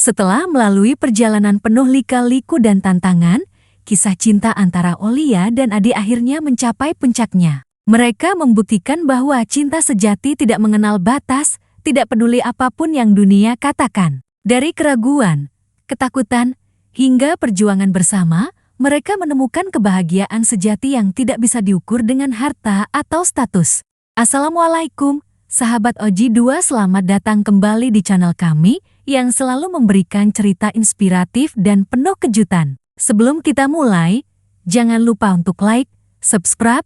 Setelah melalui perjalanan penuh lika-liku dan tantangan, kisah cinta antara Olia dan Adi akhirnya mencapai puncaknya. Mereka membuktikan bahwa cinta sejati tidak mengenal batas, tidak peduli apapun yang dunia katakan. Dari keraguan, ketakutan, hingga perjuangan bersama, mereka menemukan kebahagiaan sejati yang tidak bisa diukur dengan harta atau status. Assalamualaikum, sahabat Oji 2, selamat datang kembali di channel kami yang selalu memberikan cerita inspiratif dan penuh kejutan. Sebelum kita mulai, jangan lupa untuk like, subscribe,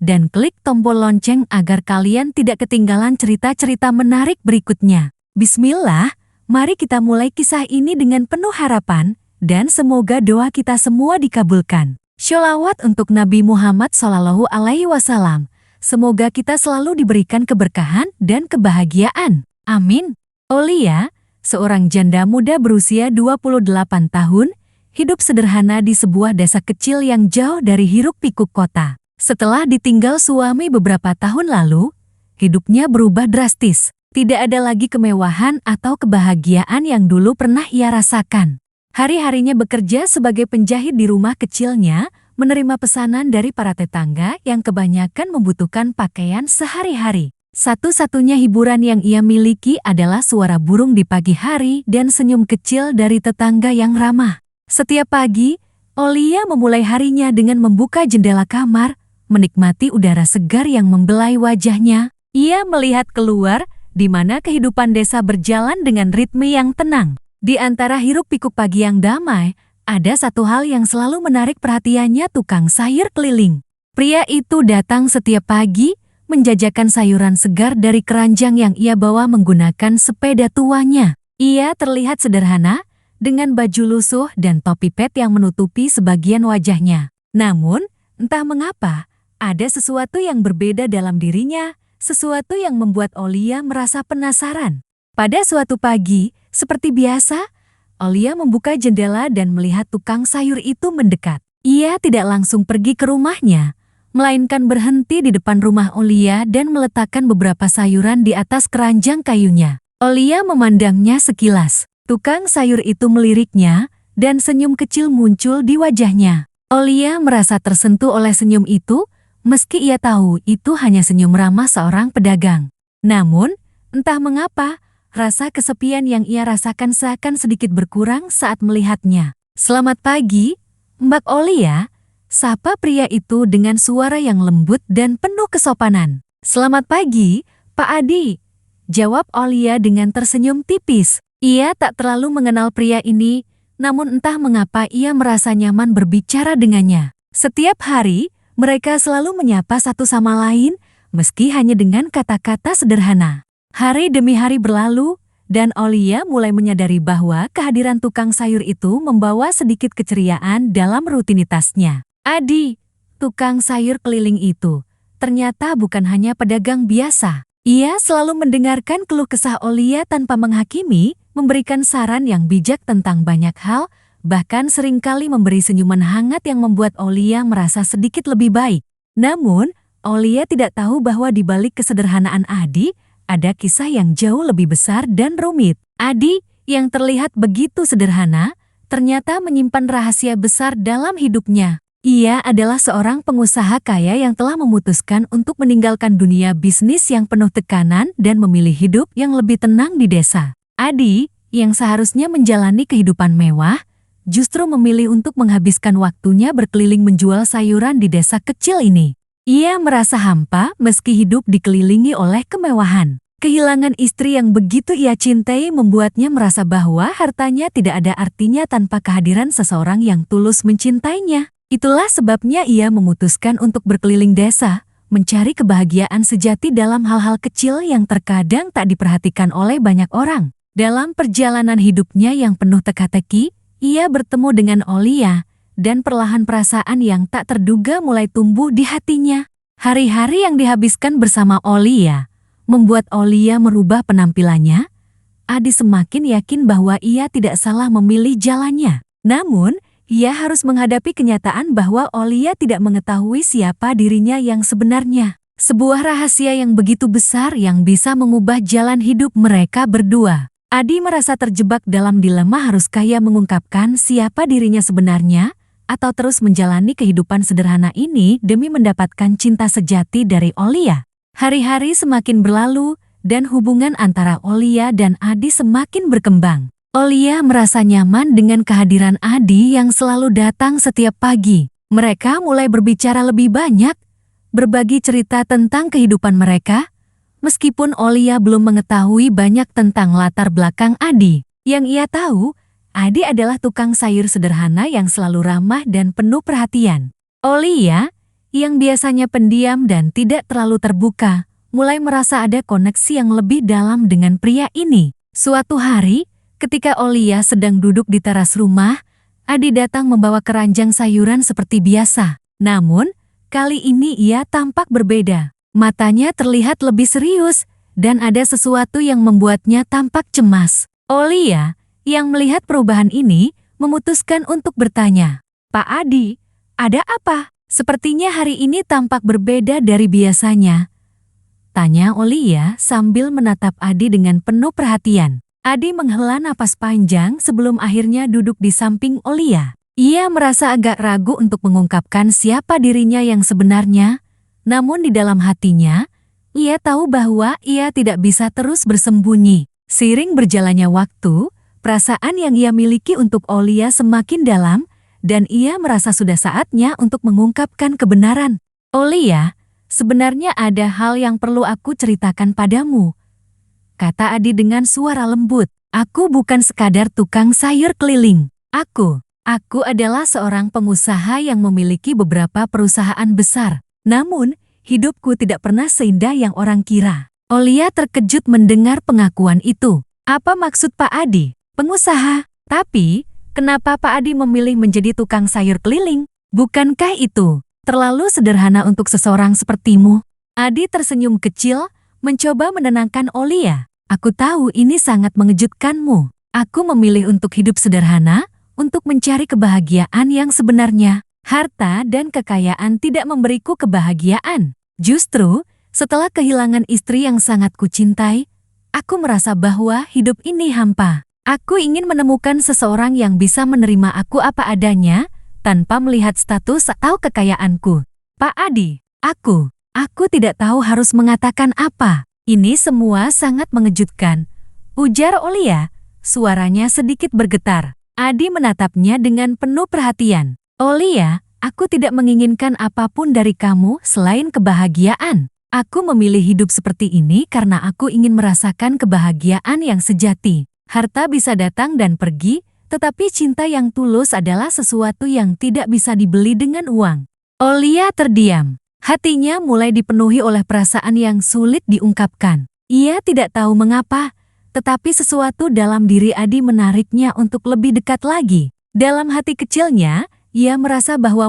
dan klik tombol lonceng agar kalian tidak ketinggalan cerita-cerita menarik berikutnya. Bismillah, mari kita mulai kisah ini dengan penuh harapan, dan semoga doa kita semua dikabulkan. Sholawat untuk Nabi Muhammad SAW. Semoga kita selalu diberikan keberkahan dan kebahagiaan. Amin. Olia, seorang janda muda berusia 28 tahun, hidup sederhana di sebuah desa kecil yang jauh dari hiruk-pikuk kota. Setelah ditinggal suami beberapa tahun lalu, hidupnya berubah drastis. Tidak ada lagi kemewahan atau kebahagiaan yang dulu pernah ia rasakan. Hari-harinya bekerja sebagai penjahit di rumah kecilnya, menerima pesanan dari para tetangga yang kebanyakan membutuhkan pakaian sehari-hari. Satu-satunya hiburan yang ia miliki adalah suara burung di pagi hari dan senyum kecil dari tetangga yang ramah. Setiap pagi, Olia memulai harinya dengan membuka jendela kamar, menikmati udara segar yang membelai wajahnya. Ia melihat keluar, di mana kehidupan desa berjalan dengan ritme yang tenang. Di antara hiruk-pikuk pagi yang damai, ada satu hal yang selalu menarik perhatiannya: tukang sayur keliling. Pria itu datang setiap pagi, menjajakan sayuran segar dari keranjang yang ia bawa menggunakan sepeda tuanya. Ia terlihat sederhana, dengan baju lusuh dan topi pet yang menutupi sebagian wajahnya. Namun, entah mengapa, ada sesuatu yang berbeda dalam dirinya, sesuatu yang membuat Olia merasa penasaran. Pada suatu pagi, seperti biasa, Olia membuka jendela dan melihat tukang sayur itu mendekat. Ia tidak langsung pergi ke rumahnya, melainkan berhenti di depan rumah Olia dan meletakkan beberapa sayuran di atas keranjang kayunya. Olia memandangnya sekilas. Tukang sayur itu meliriknya, dan senyum kecil muncul di wajahnya. Olia merasa tersentuh oleh senyum itu, meski ia tahu itu hanya senyum ramah seorang pedagang. Namun, entah mengapa, rasa kesepian yang ia rasakan seakan sedikit berkurang saat melihatnya. "Selamat pagi, Mbak Olia," sapa pria itu dengan suara yang lembut dan penuh kesopanan. "Selamat pagi, Pak Adi," jawab Olia dengan tersenyum tipis. Ia tak terlalu mengenal pria ini, namun entah mengapa ia merasa nyaman berbicara dengannya. Setiap hari, mereka selalu menyapa satu sama lain, meski hanya dengan kata-kata sederhana. Hari demi hari berlalu, dan Olia mulai menyadari bahwa kehadiran tukang sayur itu membawa sedikit keceriaan dalam rutinitasnya. Adi, tukang sayur keliling itu, ternyata bukan hanya pedagang biasa. Ia selalu mendengarkan keluh kesah Olia tanpa menghakimi, memberikan saran yang bijak tentang banyak hal, bahkan seringkali memberi senyuman hangat yang membuat Olia merasa sedikit lebih baik. Namun, Olia tidak tahu bahwa di balik kesederhanaan Adi, ada kisah yang jauh lebih besar dan rumit. Adi, yang terlihat begitu sederhana, ternyata menyimpan rahasia besar dalam hidupnya. Ia adalah seorang pengusaha kaya yang telah memutuskan untuk meninggalkan dunia bisnis yang penuh tekanan dan memilih hidup yang lebih tenang di desa. Adi, yang seharusnya menjalani kehidupan mewah, justru memilih untuk menghabiskan waktunya berkeliling menjual sayuran di desa kecil ini. Ia merasa hampa meski hidup dikelilingi oleh kemewahan. Kehilangan istri yang begitu ia cintai membuatnya merasa bahwa hartanya tidak ada artinya tanpa kehadiran seseorang yang tulus mencintainya. Itulah sebabnya ia memutuskan untuk berkeliling desa, mencari kebahagiaan sejati dalam hal-hal kecil yang terkadang tak diperhatikan oleh banyak orang. Dalam perjalanan hidupnya yang penuh teka-teki, ia bertemu dengan Olia, dan perlahan perasaan yang tak terduga mulai tumbuh di hatinya. Hari-hari yang dihabiskan bersama Olia membuat Olia merubah penampilannya. Adi semakin yakin bahwa ia tidak salah memilih jalannya. Namun, ia harus menghadapi kenyataan bahwa Olia tidak mengetahui siapa dirinya yang sebenarnya. Sebuah rahasia yang begitu besar yang bisa mengubah jalan hidup mereka berdua. Adi merasa terjebak dalam dilema, haruskah ia mengungkapkan siapa dirinya sebenarnya atau terus menjalani kehidupan sederhana ini demi mendapatkan cinta sejati dari Olia. Hari-hari semakin berlalu dan hubungan antara Olia dan Adi semakin berkembang. Olia merasa nyaman dengan kehadiran Adi yang selalu datang setiap pagi. Mereka mulai berbicara lebih banyak, berbagi cerita tentang kehidupan mereka, meskipun Olia belum mengetahui banyak tentang latar belakang Adi. Yang ia tahu, Adi adalah tukang sayur sederhana yang selalu ramah dan penuh perhatian. Olia, yang biasanya pendiam dan tidak terlalu terbuka, mulai merasa ada koneksi yang lebih dalam dengan pria ini. Suatu hari, ketika Olia sedang duduk di teras rumah, Adi datang membawa keranjang sayuran seperti biasa. Namun, kali ini ia tampak berbeda. Matanya terlihat lebih serius, dan ada sesuatu yang membuatnya tampak cemas. Olia, yang melihat perubahan ini, memutuskan untuk bertanya, "Pak Adi, ada apa? Sepertinya hari ini tampak berbeda dari biasanya." Tanya Olia sambil menatap Adi dengan penuh perhatian. Adi menghela napas panjang sebelum akhirnya duduk di samping Olia. Ia merasa agak ragu untuk mengungkapkan siapa dirinya yang sebenarnya. Namun di dalam hatinya, ia tahu bahwa ia tidak bisa terus bersembunyi. Seiring berjalannya waktu, perasaan yang ia miliki untuk Olia semakin dalam, dan ia merasa sudah saatnya untuk mengungkapkan kebenaran. "Olia, sebenarnya ada hal yang perlu aku ceritakan padamu," kata Adi dengan suara lembut. "Aku bukan sekadar tukang sayur keliling. Aku adalah seorang pengusaha yang memiliki beberapa perusahaan besar. Namun, hidupku tidak pernah seindah yang orang kira." Olia terkejut mendengar pengakuan itu. "Apa maksud Pak Adi? Pengusaha? Tapi, kenapa Pak Adi memilih menjadi tukang sayur keliling? Bukankah itu terlalu sederhana untuk seseorang sepertimu?" Adi tersenyum kecil, mencoba menenangkan Olia. "Aku tahu ini sangat mengejutkanmu. Aku memilih untuk hidup sederhana, untuk mencari kebahagiaan yang sebenarnya. Harta dan kekayaan tidak memberiku kebahagiaan. Justru, setelah kehilangan istri yang sangat kucintai, aku merasa bahwa hidup ini hampa. Aku ingin menemukan seseorang yang bisa menerima aku apa adanya, tanpa melihat status atau kekayaanku. Pak Adi, aku tidak tahu harus mengatakan apa. Ini semua sangat mengejutkan," ujar Olia. Suaranya sedikit bergetar. Adi menatapnya dengan penuh perhatian. "Olia, aku tidak menginginkan apapun dari kamu selain kebahagiaan. Aku memilih hidup seperti ini karena aku ingin merasakan kebahagiaan yang sejati. Harta bisa datang dan pergi, tetapi cinta yang tulus adalah sesuatu yang tidak bisa dibeli dengan uang." Olia terdiam. Hatinya mulai dipenuhi oleh perasaan yang sulit diungkapkan. Ia tidak tahu mengapa, tetapi sesuatu dalam diri Adi menariknya untuk lebih dekat lagi. Dalam hati kecilnya, ia merasa bahwa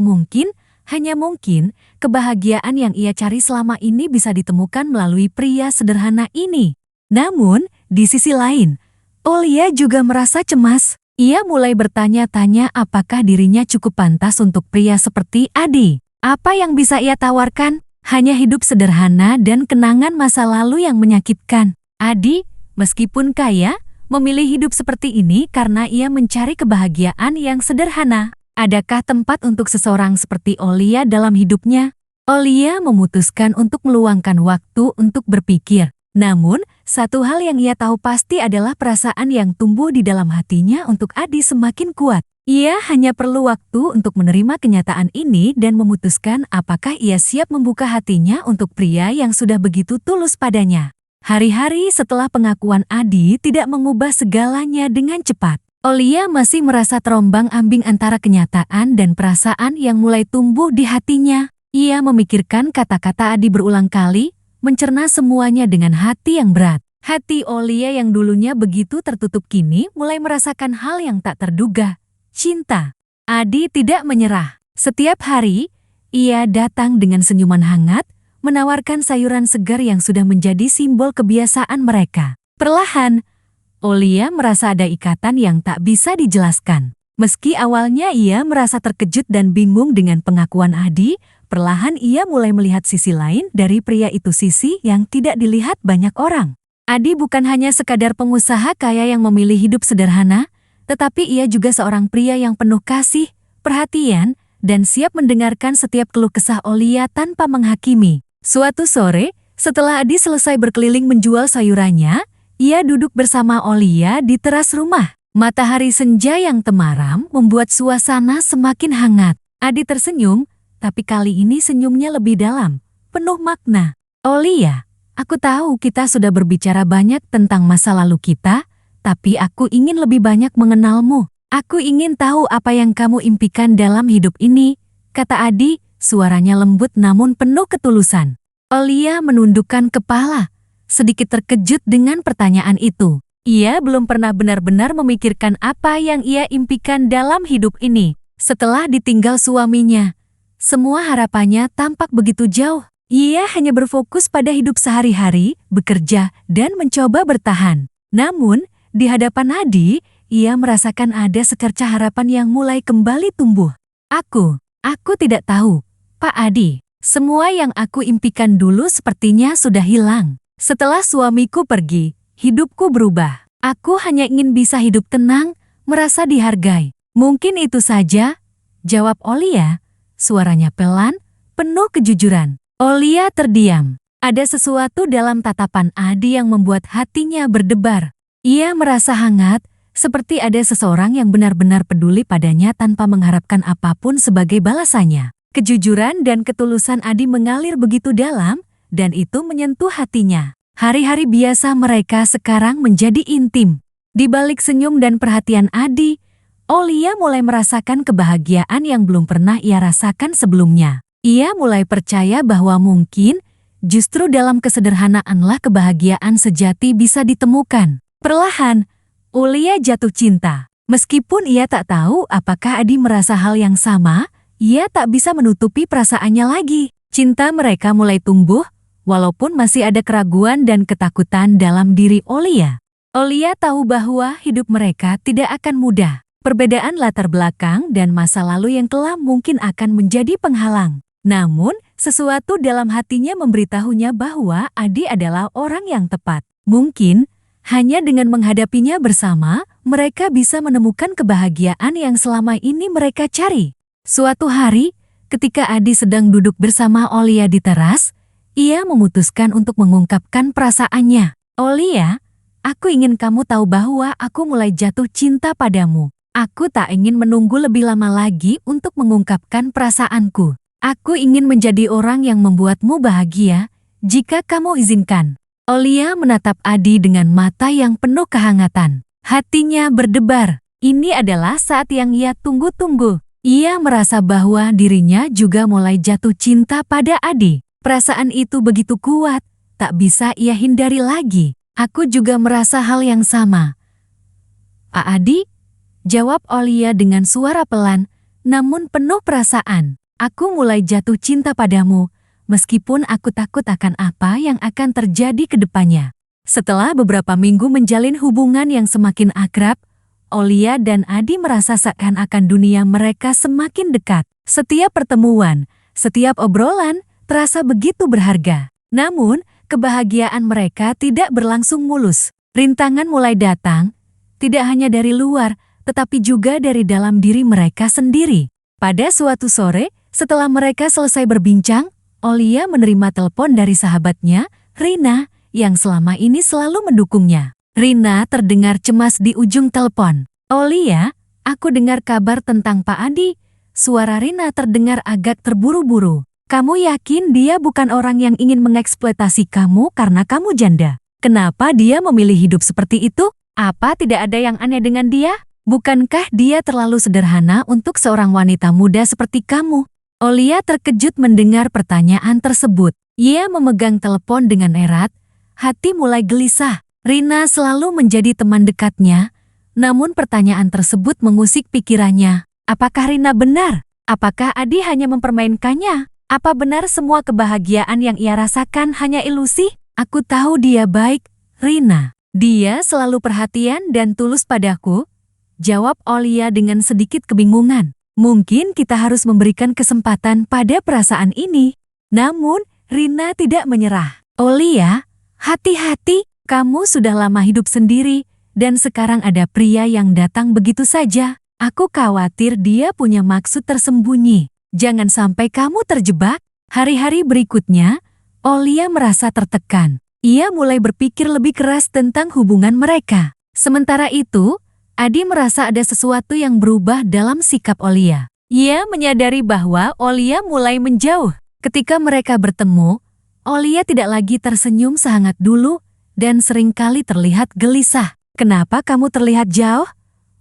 hanya mungkin, kebahagiaan yang ia cari selama ini bisa ditemukan melalui pria sederhana ini. Namun, di sisi lain, Olia juga merasa cemas. Ia mulai bertanya-tanya apakah dirinya cukup pantas untuk pria seperti Adi. Apa yang bisa ia tawarkan? Hanya hidup sederhana dan kenangan masa lalu yang menyakitkan. Adi, meskipun kaya, memilih hidup seperti ini karena ia mencari kebahagiaan yang sederhana. Adakah tempat untuk seseorang seperti Olia dalam hidupnya? Olia memutuskan untuk meluangkan waktu untuk berpikir. Namun, satu hal yang ia tahu pasti adalah perasaan yang tumbuh di dalam hatinya untuk Adi semakin kuat. Ia hanya perlu waktu untuk menerima kenyataan ini dan memutuskan apakah ia siap membuka hatinya untuk pria yang sudah begitu tulus padanya. Hari-hari setelah pengakuan Adi tidak mengubah segalanya dengan cepat. Olia masih merasa terombang-ambing antara kenyataan dan perasaan yang mulai tumbuh di hatinya. Ia memikirkan kata-kata Adi berulang kali, mencerna semuanya dengan hati yang berat. Hati Olia yang dulunya begitu tertutup kini mulai merasakan hal yang tak terduga. Cinta. Adi tidak menyerah. Setiap hari, ia datang dengan senyuman hangat, menawarkan sayuran segar yang sudah menjadi simbol kebiasaan mereka. Perlahan, Olia merasa ada ikatan yang tak bisa dijelaskan. Meski awalnya ia merasa terkejut dan bingung dengan pengakuan Adi, perlahan ia mulai melihat sisi lain dari pria itu, sisi yang tidak dilihat banyak orang. Adi bukan hanya sekadar pengusaha kaya yang memilih hidup sederhana, tetapi ia juga seorang pria yang penuh kasih, perhatian, dan siap mendengarkan setiap keluh kesah Olia tanpa menghakimi. Suatu sore, setelah Adi selesai berkeliling menjual sayurannya, ia duduk bersama Olia di teras rumah. Matahari senja yang temaram membuat suasana semakin hangat. Adi tersenyum, tapi kali ini senyumnya lebih dalam, penuh makna. Olia, aku tahu kita sudah berbicara banyak tentang masa lalu kita, tapi aku ingin lebih banyak mengenalmu. Aku ingin tahu apa yang kamu impikan dalam hidup ini, kata Adi, suaranya lembut namun penuh ketulusan. Olia menundukkan kepala, sedikit terkejut dengan pertanyaan itu. Ia belum pernah benar-benar memikirkan apa yang ia impikan dalam hidup ini. Setelah ditinggal suaminya, semua harapannya tampak begitu jauh. Ia hanya berfokus pada hidup sehari-hari, bekerja, dan mencoba bertahan. Namun, di hadapan Adi, ia merasakan ada secercah harapan yang mulai kembali tumbuh. Aku tidak tahu, Pak Adi. Semua yang aku impikan dulu sepertinya sudah hilang. Setelah suamiku pergi, hidupku berubah. Aku hanya ingin bisa hidup tenang, merasa dihargai. Mungkin itu saja, jawab Olia. Suaranya pelan, penuh kejujuran. Olia terdiam. Ada sesuatu dalam tatapan Adi yang membuat hatinya berdebar. Ia merasa hangat, seperti ada seseorang yang benar-benar peduli padanya tanpa mengharapkan apapun sebagai balasannya. Kejujuran dan ketulusan Adi mengalir begitu dalam, dan itu menyentuh hatinya. Hari-hari biasa mereka sekarang menjadi intim. Di balik senyum dan perhatian Adi, Olia mulai merasakan kebahagiaan yang belum pernah ia rasakan sebelumnya. Ia mulai percaya bahwa mungkin justru dalam kesederhanaanlah kebahagiaan sejati bisa ditemukan. Perlahan, Olia jatuh cinta. Meskipun ia tak tahu apakah Adi merasa hal yang sama, ia tak bisa menutupi perasaannya lagi. Cinta mereka mulai tumbuh, walaupun masih ada keraguan dan ketakutan dalam diri Olia. Olia tahu bahwa hidup mereka tidak akan mudah. Perbedaan latar belakang dan masa lalu yang kelam mungkin akan menjadi penghalang. Namun, sesuatu dalam hatinya memberitahunya bahwa Adi adalah orang yang tepat. Mungkin, hanya dengan menghadapinya bersama, mereka bisa menemukan kebahagiaan yang selama ini mereka cari. Suatu hari, ketika Adi sedang duduk bersama Olia di teras, ia memutuskan untuk mengungkapkan perasaannya. Olia, aku ingin kamu tahu bahwa aku mulai jatuh cinta padamu. Aku tak ingin menunggu lebih lama lagi untuk mengungkapkan perasaanku. Aku ingin menjadi orang yang membuatmu bahagia, jika kamu izinkan. Olia menatap Adi dengan mata yang penuh kehangatan. Hatinya berdebar. Ini adalah saat yang ia tunggu-tunggu. Ia merasa bahwa dirinya juga mulai jatuh cinta pada Adi. Perasaan itu begitu kuat, tak bisa ia hindari lagi. Aku juga merasa hal yang sama. Pak Adi, jawab Olia dengan suara pelan, namun penuh perasaan. Aku mulai jatuh cinta padamu, meskipun aku takut akan apa yang akan terjadi ke depannya. Setelah beberapa minggu menjalin hubungan yang semakin akrab, Olia dan Adi merasa seakan-akan dunia mereka semakin dekat. Setiap pertemuan, setiap obrolan, terasa begitu berharga. Namun, kebahagiaan mereka tidak berlangsung mulus. Rintangan mulai datang, tidak hanya dari luar, tetapi juga dari dalam diri mereka sendiri. Pada suatu sore, setelah mereka selesai berbincang, Olia menerima telepon dari sahabatnya, Rina, yang selama ini selalu mendukungnya. Rina terdengar cemas di ujung telepon. Olia, aku dengar kabar tentang Pak Adi. Suara Rina terdengar agak terburu-buru. Kamu yakin dia bukan orang yang ingin mengeksploitasi kamu karena kamu janda? Kenapa dia memilih hidup seperti itu? Apa tidak ada yang aneh dengan dia? Bukankah dia terlalu sederhana untuk seorang wanita muda seperti kamu? Olia terkejut mendengar pertanyaan tersebut. Ia memegang telepon dengan erat, hati mulai gelisah. Rina selalu menjadi teman dekatnya, namun pertanyaan tersebut mengusik pikirannya. Apakah Rina benar? Apakah Adi hanya mempermainkannya? Apa benar semua kebahagiaan yang ia rasakan hanya ilusi? Aku tahu dia baik, Rina. Dia selalu perhatian dan tulus padaku, jawab Olia dengan sedikit kebingungan. Mungkin kita harus memberikan kesempatan pada perasaan ini. Namun, Rina tidak menyerah. Olia, hati-hati, Kamu sudah lama hidup sendiri, dan sekarang ada pria yang datang begitu saja. Aku khawatir dia punya maksud tersembunyi. Jangan sampai kamu terjebak. Hari-hari berikutnya, Olia merasa tertekan. Ia mulai berpikir lebih keras tentang hubungan mereka. Sementara itu, Adi merasa ada sesuatu yang berubah dalam sikap Olia. Ia menyadari bahwa Olia mulai menjauh. Ketika mereka bertemu, Olia tidak lagi tersenyum sehangat dulu dan seringkali terlihat gelisah. Kenapa kamu terlihat jauh?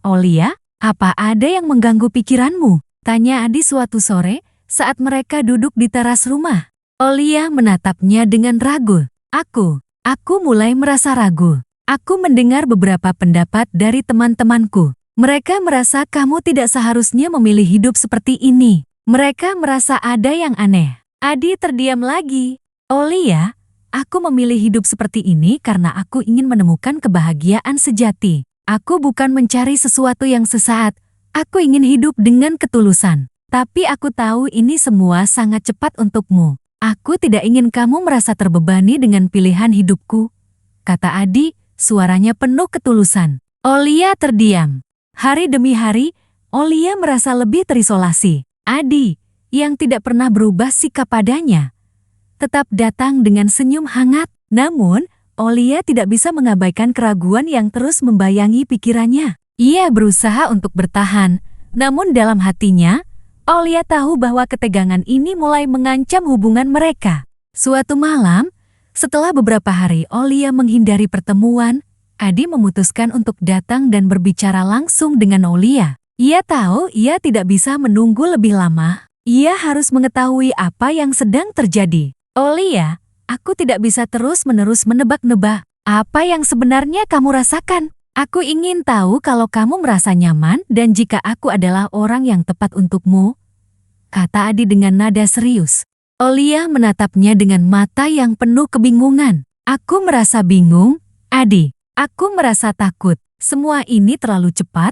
Olia, apa ada yang mengganggu pikiranmu? Tanya Adi suatu sore saat mereka duduk di teras rumah. Olia menatapnya dengan ragu. Aku mulai merasa ragu. Aku mendengar beberapa pendapat dari teman-temanku. Mereka merasa kamu tidak seharusnya memilih hidup seperti ini. Mereka merasa ada yang aneh. Adi terdiam lagi. Olia, aku memilih hidup seperti ini karena aku ingin menemukan kebahagiaan sejati. Aku bukan mencari sesuatu yang sesaat. Aku ingin hidup dengan ketulusan. Tapi aku tahu ini semua sangat cepat untukmu. Aku tidak ingin kamu merasa terbebani dengan pilihan hidupku, kata Adi, suaranya penuh ketulusan. Olia terdiam. Hari demi hari, Olia merasa lebih terisolasi. Adi, yang tidak pernah berubah sikap padanya, tetap datang dengan senyum hangat. Namun, Olia tidak bisa mengabaikan keraguan yang terus membayangi pikirannya. Ia berusaha untuk bertahan, namun dalam hatinya, Olia tahu bahwa ketegangan ini mulai mengancam hubungan mereka. Suatu malam, setelah beberapa hari Olia menghindari pertemuan, Adi memutuskan untuk datang dan berbicara langsung dengan Olia. Ia tahu ia tidak bisa menunggu lebih lama. Ia harus mengetahui apa yang sedang terjadi. Olia, aku tidak bisa terus-menerus menebak-nebak. Apa yang sebenarnya kamu rasakan? Aku ingin tahu kalau kamu merasa nyaman dan jika aku adalah orang yang tepat untukmu, kata Adi dengan nada serius. Olia menatapnya dengan mata yang penuh kebingungan. Aku merasa bingung, Adi. Aku merasa takut. Semua ini terlalu cepat.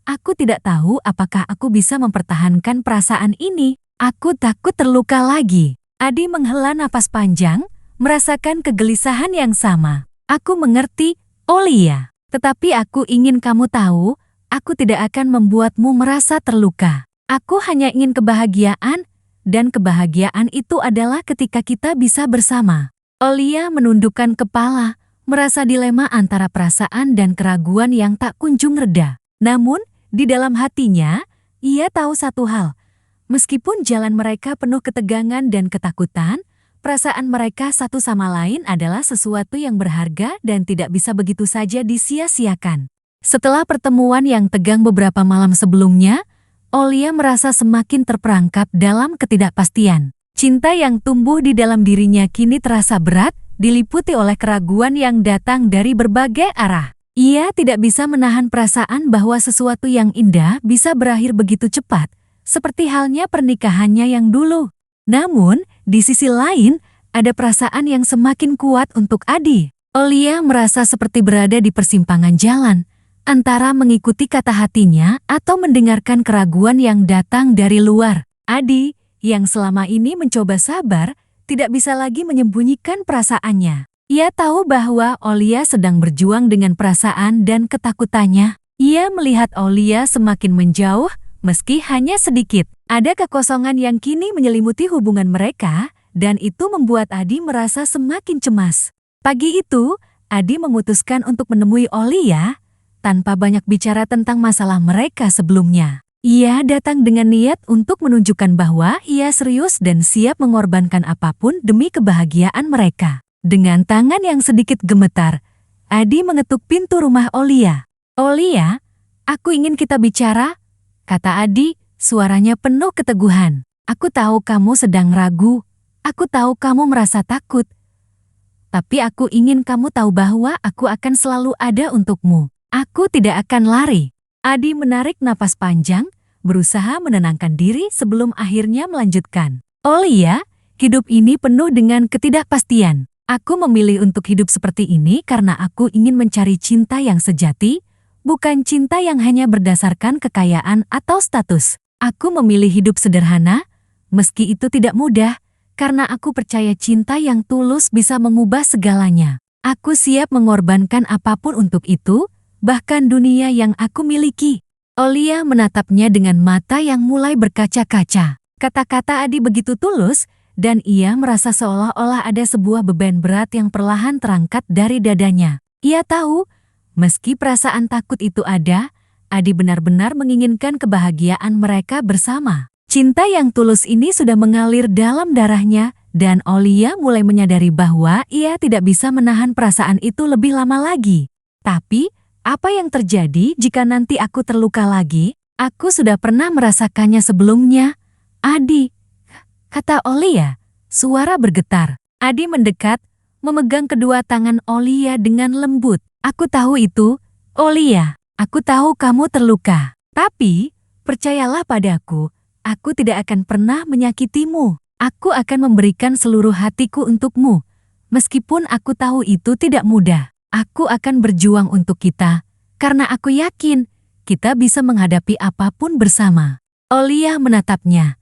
Aku tidak tahu apakah aku bisa mempertahankan perasaan ini. Aku takut terluka lagi. Adi menghela napas panjang, merasakan kegelisahan yang sama. Aku mengerti, Olia. Tetapi aku ingin kamu tahu, aku tidak akan membuatmu merasa terluka. Aku hanya ingin kebahagiaan, dan kebahagiaan itu adalah ketika kita bisa bersama. Olia menundukkan kepala, merasa dilema antara perasaan dan keraguan yang tak kunjung reda. Namun, di dalam hatinya, ia tahu satu hal. Meskipun jalan mereka penuh ketegangan dan ketakutan, perasaan mereka satu sama lain adalah sesuatu yang berharga dan tidak bisa begitu saja disia-siakan. Setelah pertemuan yang tegang beberapa malam sebelumnya, Olia merasa semakin terperangkap dalam ketidakpastian. Cinta yang tumbuh di dalam dirinya kini terasa berat, diliputi oleh keraguan yang datang dari berbagai arah. Ia tidak bisa menahan perasaan bahwa sesuatu yang indah bisa berakhir begitu cepat, seperti halnya pernikahannya yang dulu. Namun, di sisi lain, ada perasaan yang semakin kuat untuk Adi. Olia merasa seperti berada di persimpangan jalan, antara mengikuti kata hatinya atau mendengarkan keraguan yang datang dari luar. Adi, yang selama ini mencoba sabar, tidak bisa lagi menyembunyikan perasaannya. Ia tahu bahwa Olia sedang berjuang dengan perasaan dan ketakutannya. Ia melihat Olia semakin menjauh, meski hanya sedikit. Ada kekosongan yang kini menyelimuti hubungan mereka, dan itu membuat Adi merasa semakin cemas. Pagi itu, Adi memutuskan untuk menemui Olia, tanpa banyak bicara tentang masalah mereka sebelumnya. Ia datang dengan niat untuk menunjukkan bahwa ia serius dan siap mengorbankan apapun demi kebahagiaan mereka. Dengan tangan yang sedikit gemetar, Adi mengetuk pintu rumah Olia. Olia, aku ingin kita bicara, kata Adi, suaranya penuh keteguhan. Aku tahu kamu sedang ragu, aku tahu kamu merasa takut. Tapi aku ingin kamu tahu bahwa aku akan selalu ada untukmu. Aku tidak akan lari. Adi menarik napas panjang, berusaha menenangkan diri sebelum akhirnya melanjutkan. Olia, hidup ini penuh dengan ketidakpastian. Aku memilih untuk hidup seperti ini karena aku ingin mencari cinta yang sejati, bukan cinta yang hanya berdasarkan kekayaan atau status. Aku memilih hidup sederhana, meski itu tidak mudah, karena aku percaya cinta yang tulus bisa mengubah segalanya. Aku siap mengorbankan apapun untuk itu, bahkan dunia yang aku miliki. Olia menatapnya dengan mata yang mulai berkaca-kaca. Kata-kata Adi begitu tulus, dan ia merasa seolah-olah ada sebuah beban berat yang perlahan terangkat dari dadanya. Ia tahu, meski perasaan takut itu ada, Adi benar-benar menginginkan kebahagiaan mereka bersama. Cinta yang tulus ini sudah mengalir dalam darahnya, dan Olia mulai menyadari bahwa ia tidak bisa menahan perasaan itu lebih lama lagi. Tapi, apa yang terjadi jika nanti aku terluka lagi? Aku sudah pernah merasakannya sebelumnya. Adi, kata Olia, suara bergetar. Adi mendekat, memegang kedua tangan Olia dengan lembut. Aku tahu itu, Olia. Aku tahu kamu terluka. Tapi, percayalah padaku, aku tidak akan pernah menyakitimu. Aku akan memberikan seluruh hatiku untukmu. Meskipun aku tahu itu tidak mudah. Aku akan berjuang untuk kita, karena aku yakin kita bisa menghadapi apapun bersama. Olia menatapnya.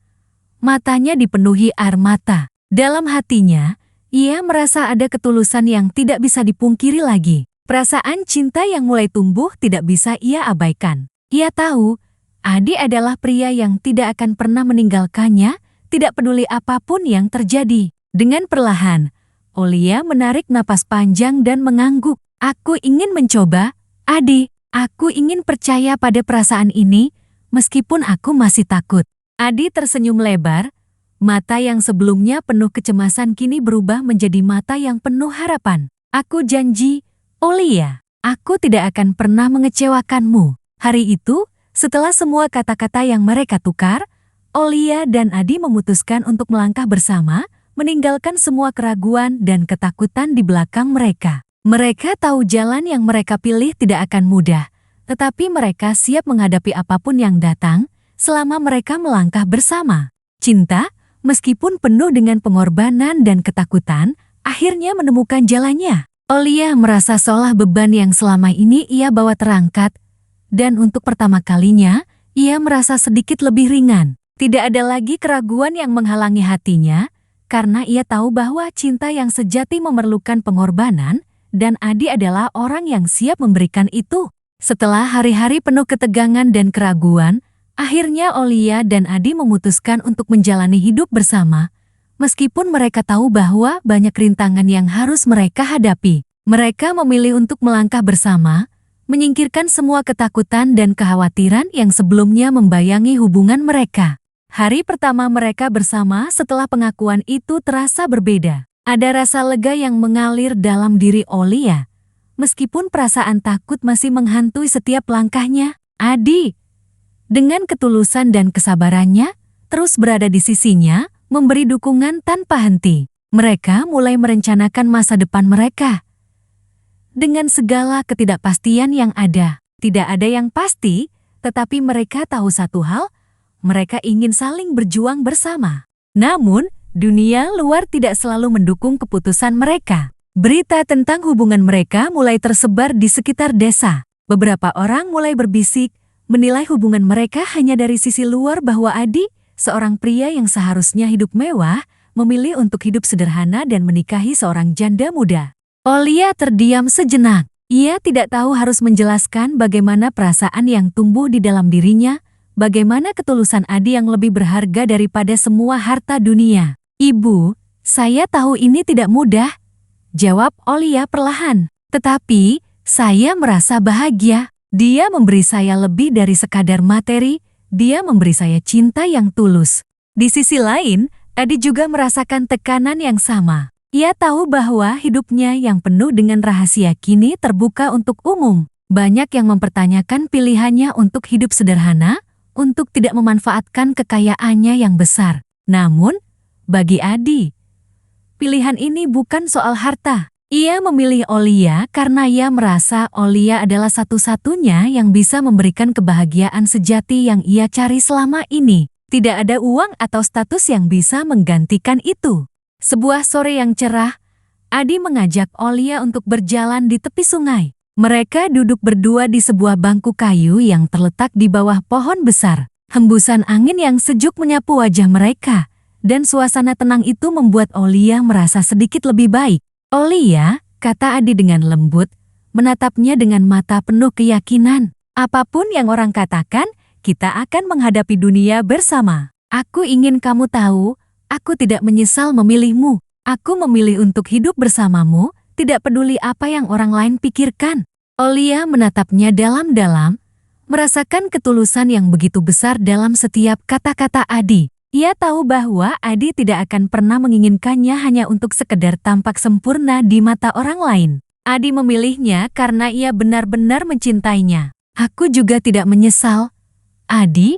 Matanya dipenuhi air mata. Dalam hatinya, ia merasa ada ketulusan yang tidak bisa dipungkiri lagi. Perasaan cinta yang mulai tumbuh tidak bisa ia abaikan. Ia tahu, Adi adalah pria yang tidak akan pernah meninggalkannya, tidak peduli apapun yang terjadi. Dengan perlahan, Olia menarik napas panjang dan mengangguk. Aku ingin mencoba, Adi. Aku ingin percaya pada perasaan ini, meskipun aku masih takut. Adi tersenyum lebar. Mata yang sebelumnya penuh kecemasan kini berubah menjadi mata yang penuh harapan. Aku janji, Olia, aku tidak akan pernah mengecewakanmu. Hari itu, setelah semua kata-kata yang mereka tukar, Olia dan Adi memutuskan untuk melangkah bersama, meninggalkan semua keraguan dan ketakutan di belakang mereka. Mereka tahu jalan yang mereka pilih tidak akan mudah, tetapi mereka siap menghadapi apapun yang datang selama mereka melangkah bersama. Cinta, meskipun penuh dengan pengorbanan dan ketakutan, akhirnya menemukan jalannya. Olia merasa seolah beban yang selama ini ia bawa terangkat, dan untuk pertama kalinya, ia merasa sedikit lebih ringan. Tidak ada lagi keraguan yang menghalangi hatinya, karena ia tahu bahwa cinta yang sejati memerlukan pengorbanan, dan Adi adalah orang yang siap memberikan itu. Setelah hari-hari penuh ketegangan dan keraguan, akhirnya Olia dan Adi memutuskan untuk menjalani hidup bersama. Meskipun mereka tahu bahwa banyak rintangan yang harus mereka hadapi, mereka memilih untuk melangkah bersama, menyingkirkan semua ketakutan dan kekhawatiran yang sebelumnya membayangi hubungan mereka. Hari pertama mereka bersama setelah pengakuan itu terasa berbeda. Ada rasa lega yang mengalir dalam diri Olia. Meskipun perasaan takut masih menghantui setiap langkahnya, Adi, dengan ketulusan dan kesabarannya, terus berada di sisinya, memberi dukungan tanpa henti. Mereka mulai merencanakan masa depan mereka. Dengan segala ketidakpastian yang ada, tidak ada yang pasti, tetapi mereka tahu satu hal, mereka ingin saling berjuang bersama. Namun, dunia luar tidak selalu mendukung keputusan mereka. Berita tentang hubungan mereka mulai tersebar di sekitar desa. Beberapa orang mulai berbisik, menilai hubungan mereka hanya dari sisi luar bahwa Adi, seorang pria yang seharusnya hidup mewah, memilih untuk hidup sederhana dan menikahi seorang janda muda. Olia terdiam sejenak. Ia tidak tahu harus menjelaskan bagaimana perasaan yang tumbuh di dalam dirinya, bagaimana ketulusan Adi yang lebih berharga daripada semua harta dunia. Ibu, saya tahu ini tidak mudah, jawab Olia perlahan. Tetapi, saya merasa bahagia. Dia memberi saya lebih dari sekadar materi, dia memberi saya cinta yang tulus. Di sisi lain, Adi juga merasakan tekanan yang sama. Ia tahu bahwa hidupnya yang penuh dengan rahasia kini terbuka untuk umum. Banyak yang mempertanyakan pilihannya untuk hidup sederhana, untuk tidak memanfaatkan kekayaannya yang besar. Namun, bagi Adi, pilihan ini bukan soal harta. Ia memilih Olia karena ia merasa Olia adalah satu-satunya yang bisa memberikan kebahagiaan sejati yang ia cari selama ini. Tidak ada uang atau status yang bisa menggantikan itu. Sebuah sore yang cerah, Adi mengajak Olia untuk berjalan di tepi sungai. Mereka duduk berdua di sebuah bangku kayu yang terletak di bawah pohon besar. Hembusan angin yang sejuk menyapu wajah mereka, dan suasana tenang itu membuat Olia merasa sedikit lebih baik. Olia, kata Adi dengan lembut, menatapnya dengan mata penuh keyakinan. Apapun yang orang katakan, kita akan menghadapi dunia bersama. Aku ingin kamu tahu, aku tidak menyesal memilihmu. Aku memilih untuk hidup bersamamu, tidak peduli apa yang orang lain pikirkan. Olia menatapnya dalam-dalam, merasakan ketulusan yang begitu besar dalam setiap kata-kata Adi. Ia tahu bahwa Adi tidak akan pernah menginginkannya hanya untuk sekedar tampak sempurna di mata orang lain. Adi memilihnya karena ia benar-benar mencintainya. Aku juga tidak menyesal, Adi,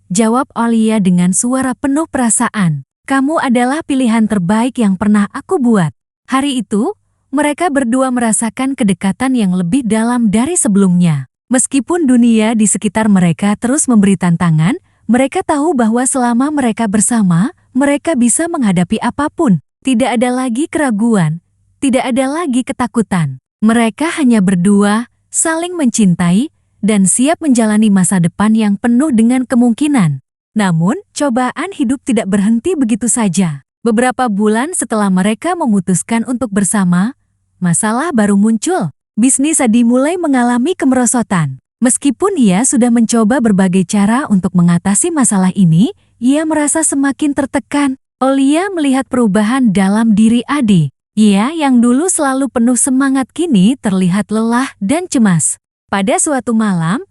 jawab Olia dengan suara penuh perasaan. Kamu adalah pilihan terbaik yang pernah aku buat. Hari itu, mereka berdua merasakan kedekatan yang lebih dalam dari sebelumnya. Meskipun dunia di sekitar mereka terus memberi tantangan, mereka tahu bahwa selama mereka bersama, mereka bisa menghadapi apapun. Tidak ada lagi keraguan, tidak ada lagi ketakutan. Mereka hanya berdua, saling mencintai, dan siap menjalani masa depan yang penuh dengan kemungkinan. Namun, cobaan hidup tidak berhenti begitu saja. Beberapa bulan setelah mereka memutuskan untuk bersama, masalah baru muncul. Bisnis Adi mulai mengalami kemerosotan. Meskipun ia sudah mencoba berbagai cara untuk mengatasi masalah ini, ia merasa semakin tertekan. Olia melihat perubahan dalam diri Adi. Ia yang dulu selalu penuh semangat kini terlihat lelah dan cemas. Pada suatu malam,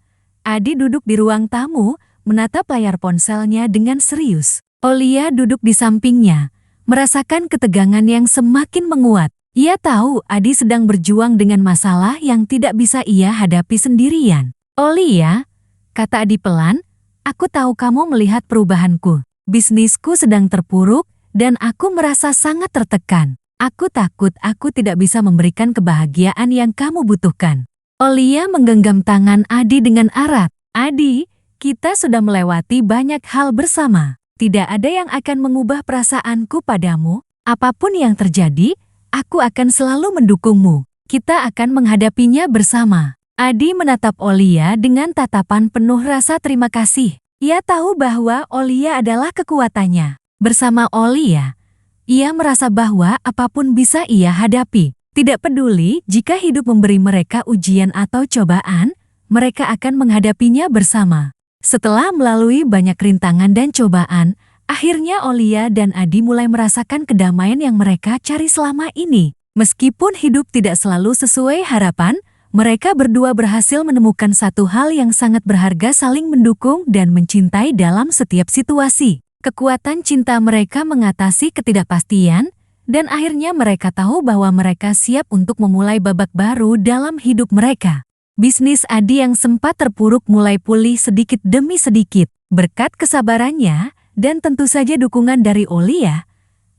Adi duduk di ruang tamu, menatap layar ponselnya dengan serius. Olia duduk di sampingnya, merasakan ketegangan yang semakin menguat. Ia tahu Adi sedang berjuang dengan masalah yang tidak bisa ia hadapi sendirian. Olia, kata Adi pelan, aku tahu kamu melihat perubahanku. Bisnisku sedang terpuruk dan aku merasa sangat tertekan. Aku takut aku tidak bisa memberikan kebahagiaan yang kamu butuhkan. Olia menggenggam tangan Adi dengan erat. Adi, kita sudah melewati banyak hal bersama. Tidak ada yang akan mengubah perasaanku padamu. Apapun yang terjadi, aku akan selalu mendukungmu. Kita akan menghadapinya bersama. Adi menatap Olia dengan tatapan penuh rasa terima kasih. Ia tahu bahwa Olia adalah kekuatannya. Bersama Olia, ia merasa bahwa apapun bisa ia hadapi. Tidak peduli jika hidup memberi mereka ujian atau cobaan, mereka akan menghadapinya bersama. Setelah melalui banyak rintangan dan cobaan, akhirnya Olia dan Adi mulai merasakan kedamaian yang mereka cari selama ini. Meskipun hidup tidak selalu sesuai harapan, mereka berdua berhasil menemukan satu hal yang sangat berharga, saling mendukung dan mencintai dalam setiap situasi. Kekuatan cinta mereka mengatasi ketidakpastian, dan akhirnya mereka tahu bahwa mereka siap untuk memulai babak baru dalam hidup mereka. Bisnis Adi yang sempat terpuruk mulai pulih sedikit demi sedikit. Berkat kesabarannya, dan tentu saja dukungan dari Olia,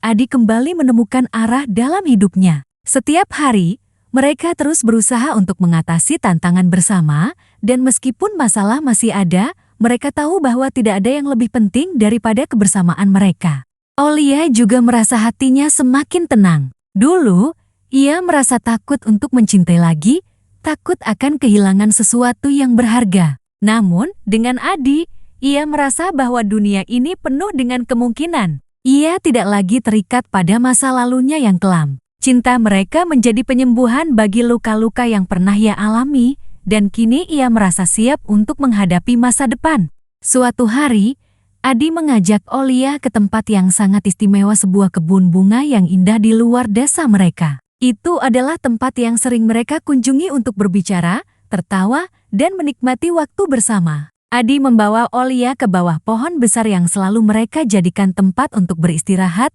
Adi kembali menemukan arah dalam hidupnya. Setiap hari, mereka terus berusaha untuk mengatasi tantangan bersama, dan meskipun masalah masih ada, mereka tahu bahwa tidak ada yang lebih penting daripada kebersamaan mereka. Olia juga merasa hatinya semakin tenang. Dulu, ia merasa takut untuk mencintai lagi, takut akan kehilangan sesuatu yang berharga. Namun, dengan Adi, ia merasa bahwa dunia ini penuh dengan kemungkinan. Ia tidak lagi terikat pada masa lalunya yang kelam. Cinta mereka menjadi penyembuhan bagi luka-luka yang pernah ia alami, dan kini ia merasa siap untuk menghadapi masa depan. Suatu hari, Adi mengajak Olia ke tempat yang sangat istimewa, sebuah kebun bunga yang indah di luar desa mereka. Itu adalah tempat yang sering mereka kunjungi untuk berbicara, tertawa, dan menikmati waktu bersama. Adi membawa Olia ke bawah pohon besar yang selalu mereka jadikan tempat untuk beristirahat.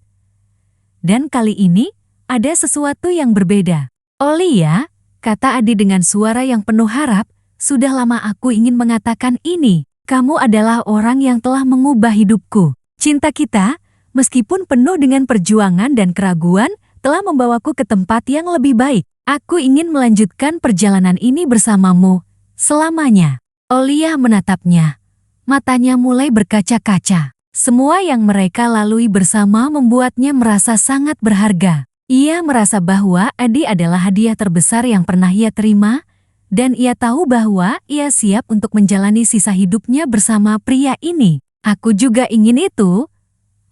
Dan kali ini, ada sesuatu yang berbeda. Olia, kata Adi dengan suara yang penuh harap, sudah lama aku ingin mengatakan ini. Kamu adalah orang yang telah mengubah hidupku. Cinta kita, meskipun penuh dengan perjuangan dan keraguan, telah membawaku ke tempat yang lebih baik. Aku ingin melanjutkan perjalanan ini bersamamu selamanya. Olia menatapnya. Matanya mulai berkaca-kaca. Semua yang mereka lalui bersama membuatnya merasa sangat berharga. Ia merasa bahwa Adi adalah hadiah terbesar yang pernah ia terima, dan ia tahu bahwa ia siap untuk menjalani sisa hidupnya bersama pria ini. Aku juga ingin itu,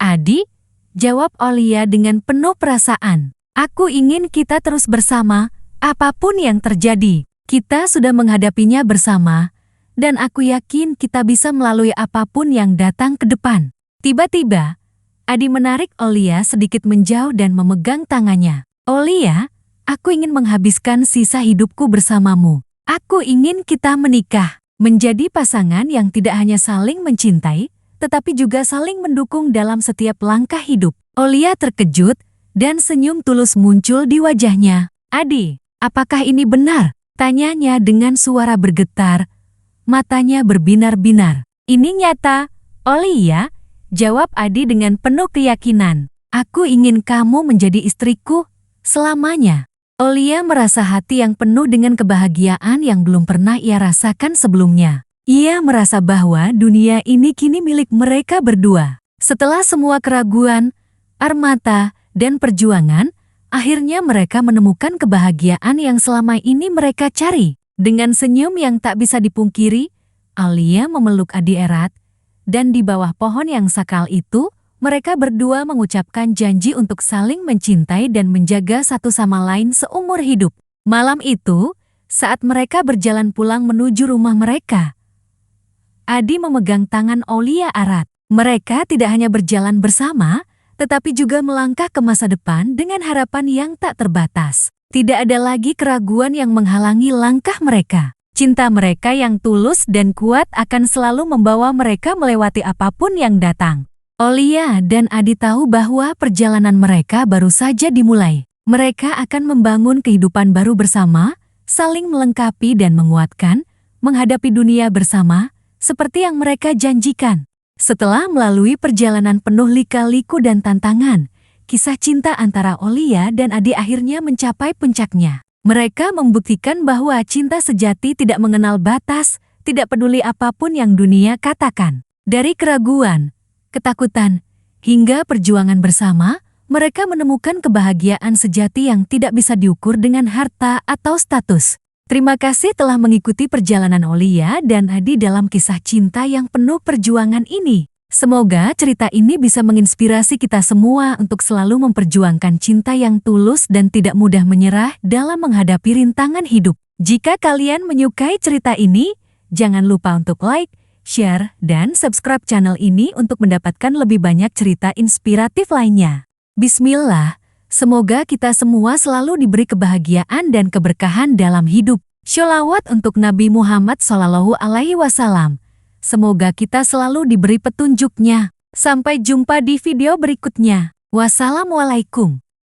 Adi, jawab Olia dengan penuh perasaan. Aku ingin kita terus bersama, apapun yang terjadi. Kita sudah menghadapinya bersama, dan aku yakin kita bisa melalui apapun yang datang ke depan. Tiba-tiba, Adi menarik Olia sedikit menjauh dan memegang tangannya. Olia, aku ingin menghabiskan sisa hidupku bersamamu. Aku ingin kita menikah, menjadi pasangan yang tidak hanya saling mencintai, tetapi juga saling mendukung dalam setiap langkah hidup. Olia terkejut, dan senyum tulus muncul di wajahnya. Adi, apakah ini benar? Tanyanya dengan suara bergetar, matanya berbinar-binar. Ini nyata, Olia, jawab Adi dengan penuh keyakinan. Aku ingin kamu menjadi istriku selamanya. Olia merasa hati yang penuh dengan kebahagiaan yang belum pernah ia rasakan sebelumnya. Ia merasa bahwa dunia ini kini milik mereka berdua. Setelah semua keraguan, armata, dan perjuangan, akhirnya mereka menemukan kebahagiaan yang selama ini mereka cari. Dengan senyum yang tak bisa dipungkiri, Olia memeluk Adi erat, dan di bawah pohon yang sakral itu, mereka berdua mengucapkan janji untuk saling mencintai dan menjaga satu sama lain seumur hidup. Malam itu, saat mereka berjalan pulang menuju rumah mereka, Adi memegang tangan Olia erat. Mereka tidak hanya berjalan bersama, tetapi juga melangkah ke masa depan dengan harapan yang tak terbatas. Tidak ada lagi keraguan yang menghalangi langkah mereka. Cinta mereka yang tulus dan kuat akan selalu membawa mereka melewati apapun yang datang. Olia dan Adi tahu bahwa perjalanan mereka baru saja dimulai. Mereka akan membangun kehidupan baru bersama, saling melengkapi dan menguatkan, menghadapi dunia bersama, seperti yang mereka janjikan. Setelah melalui perjalanan penuh lika-liku dan tantangan, kisah cinta antara Olia dan Adi akhirnya mencapai puncaknya. Mereka membuktikan bahwa cinta sejati tidak mengenal batas, tidak peduli apapun yang dunia katakan. Dari keraguan, ketakutan, hingga perjuangan bersama, mereka menemukan kebahagiaan sejati yang tidak bisa diukur dengan harta atau status. Terima kasih telah mengikuti perjalanan Olia dan Adi dalam kisah cinta yang penuh perjuangan ini. Semoga cerita ini bisa menginspirasi kita semua untuk selalu memperjuangkan cinta yang tulus dan tidak mudah menyerah dalam menghadapi rintangan hidup. Jika kalian menyukai cerita ini, jangan lupa untuk like, share, dan subscribe channel ini untuk mendapatkan lebih banyak cerita inspiratif lainnya. Bismillah, semoga kita semua selalu diberi kebahagiaan dan keberkahan dalam hidup. Sholawat untuk Nabi Muhammad SAW. Semoga kita selalu diberi petunjuknya. Sampai jumpa di video berikutnya. Wassalamualaikum.